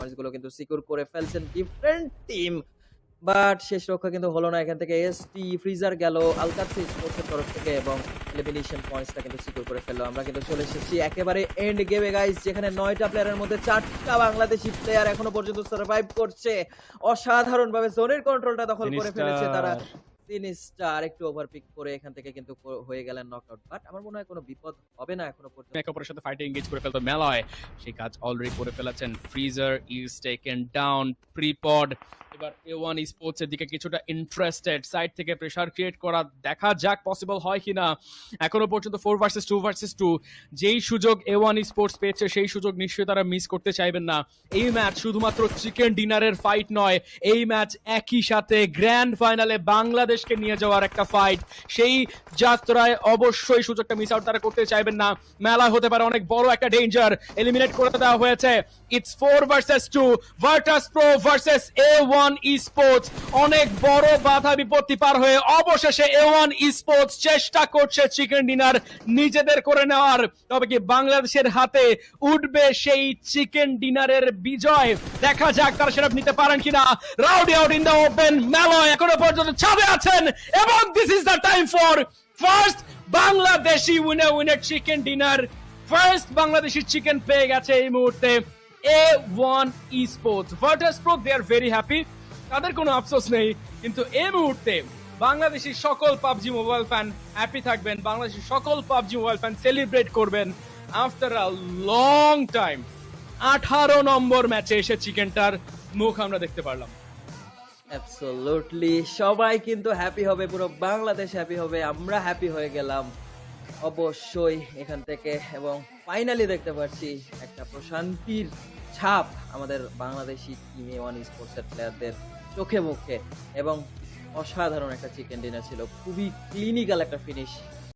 Points গুলো কিন্তু secure করে ফেলছেন ডিফারেন্ট টিম। বাট শেষ রক্ষা কিন্তু হলো না। এখান থেকে এসটি, ফ্রিজার গেল, আলকাতরা স্পোর্টস এর তরফ থেকে এবং এলিমিনেশন পয়েন্টসটা কিন্তু সিকিউর করে ফেললো। আমরা কিন্তু চলে এসেছি একেবারে এন্ড গেমে গাইস, যেখানে 9 টা প্লেয়ারের মধ্যে 4 টা বাংলাদেশী প্লেয়ার এখনো পর্যন্ত সার্ভাইভ করছে। অসাধারণভাবে জোনের কন্ট্রোলটা দখল করে ফেলেছে তারা। সিনিস্টার সিনিস্টার আরেকটু ওভারপিক করে এখান থেকে কিন্তু হয়ে গেলেন নকআউট। বাট আমার মনে হয় কোনো বিপদ হবে না এখনো পর্যন্ত। একে অপরের সাথে ফাইটে এঙ্গেজ করে ফেলতো মেলয়, সেই কাজ অলরেডি করে ফেলেছেন। ফ্রিজার ইজ টেকেন ডাউন, প্রিপড এবার A1 স্পোর্টস এর দিকে কিছুটা ইন্টারেস্টেড, সাইড থেকে প্রেসার ক্রিয়েট করা, দেখা যাক পসিবল হয় কিনা। এখনো পর্যন্ত 4 ভার্সেস 2 যেই সুযোগ A1 স্পোর্টস পেয়েছে সেই সুযোগ নিশ্চয়ই তারা মিস করতে চাইবেন না। এই ম্যাচ শুধুমাত্র চিকেন ডিনারের ফাইট নয়, এই ম্যাচ একই সাথে গ্র্যান্ড ফাইনালে বাংলাদেশকে নিয়ে যাওয়ার একটা ফাইট। সেই যাত্রায় অবশ্যই সুযোগটা মিস আউট তারা করতে চাইবেন না। মেলা হতে পারে অনেক বড় একটা ডেঞ্জার, এলিমিনেট করে দেওয়া হয়েছে। It's 4 versus 2, Virtus pro versus A1 sports. অনেক বড় বাধা বিপত্তি পার হয়ে অবশেষে A1 স্পোর্টস চেষ্টা করছে চিকেন ডিনার নিজেদের করে নেওয়ার। তবে কি বাংলাদেশের হাতে উঠবে সেই চিকেন ডিনারের বিজয়? দেখা যাক তারা সেটা নিতে পারেন কিনা। Rowdy out in the open, মেলয় এখনো পর্যন্ত ছাদে আছেন এবং this is the time for first Bangladeshi winner chicken dinner. First Bangladeshi chicken পেয়ে গেছে এই মুহূর্তে A1 Sports. Virtus pro they are very happy, তাদের কোনো আফসোস নেই। কিন্তু এই মুহূর্তে বাংলাদেশি সকল পাবজি মোবাইল ফ্যান হ্যাপি থাকবেন, বাংলাদেশি সকল পাবজি মোবাইল ফ্যান সেলিব্রেট করবেন। আফটার আ লং টাইম 18 নম্বর ম্যাচে এসে চিকেনটার মুখ আমরা দেখতে পারলাম। অ্যাবসলিউটলি সবাই কিন্তু হ্যাপি হবে, পুরো বাংলাদেশ হ্যাপি হবে, আমরা হ্যাপি হয়ে গেলাম অবশ্যই এখান থেকে। এবং ফাইনালি দেখতে পাচ্ছি একটা প্রশান্তির ছাপ আমাদের বাংলাদেশি টিম A1 স্পোর্টস এর প্লেয়ারদের চোখে মুখে। এবং অসাধারণ একটা চিকেন ডিনার ছিল, খুবই ক্লিনিক্যাল একটা ফিনিশ।